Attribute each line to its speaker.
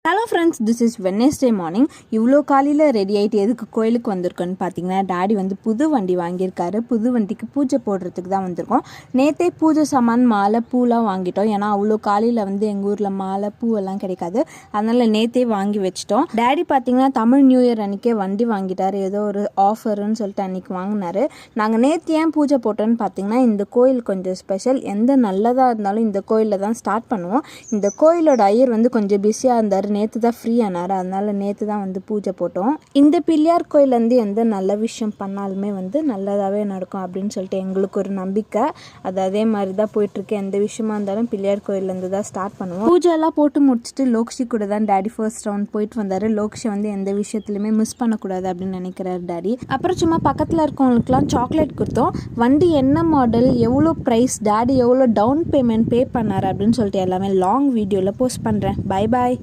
Speaker 1: Hello friends, this is Wednesday morning. இவ்வளோ காலையில் ready ஆகிட்டு எதுக்கு கோயிலுக்கு வந்திருக்கோன்னு பார்த்தீங்கன்னா, டாடி புது வண்டி வாங்கியிருக்காரு. புது வண்டிக்கு பூஜை போடுறதுக்கு தான் வந்திருக்கோம். நேற்றே பூஜை சாமான் மாலை பூலாம் வாங்கிட்டோம். ஏன்னா அவ்வளோ காலையில் எங்கள் ஊரில் மாலை பூவெல்லாம் கிடைக்காது. அதனால் நேற்றே வாங்கி வச்சிட்டோம். டாடி பார்த்தீங்கன்னா தமிழ் நியூ இயர் அன்றைக்கே வண்டி வாங்கிட்டார். ஏதோ ஒரு ஆஃபருன்னு சொல்லிட்டு அன்றைக்கி வாங்கினார். நாங்கள் நேற்று ஏன் பூஜை போட்டோன்னு பார்த்தீங்கன்னா, இந்த கோயில் கொஞ்சம் ஸ்பெஷல். எந்த நல்லதாக இருந்தாலும் இந்த கோயிலில் தான் ஸ்டார்ட் பண்ணுவோம். இந்த கோயிலோட ஐயர் கொஞ்சம் பிஸியாக இருந்தார். நேற்று தான் ஃப்ரீ ஆனார். அதனால் நேற்று தான் பூஜை போட்டோம். இந்த பிள்ளையார் கோயிலேருந்து எந்த நல்ல விஷயம் பண்ணாலுமே நல்லதாகவே நடக்கும் அப்படின்னு சொல்லிட்டு எங்களுக்கு ஒரு நம்பிக்கை. அது அதே மாதிரி தான் போயிட்டுருக்கு. எந்த விஷயமா இருந்தாலும் பிள்ளையார் கோயிலேருந்து தான் ஸ்டார்ட் பண்ணுவோம். பூஜைலாம் போட்டு முடிச்சுட்டு லோக்ஷி கூட தான் டாடி ஃபர்ஸ்ட் ரவுண்ட் போயிட்டு வந்தார். லோக்ஷி எந்த விஷயத்துலையுமே மிஸ் பண்ணக்கூடாது அப்படின்னு நினைக்கிறார் டாடி. அப்புறம் சும்மா பக்கத்தில் இருக்கவங்களுக்குலாம் சாக்லேட் கொடுத்தோம். வண்டி என்ன மாடல், எவ்வளோ ப்ரைஸ், டாடி எவ்வளோ டவுன் பேமெண்ட் பே பண்ணார் அப்படின்னு சொல்லிட்டு எல்லாமே லாங் வீடியோவில் போஸ்ட் பண்ணுறேன். Bye bye.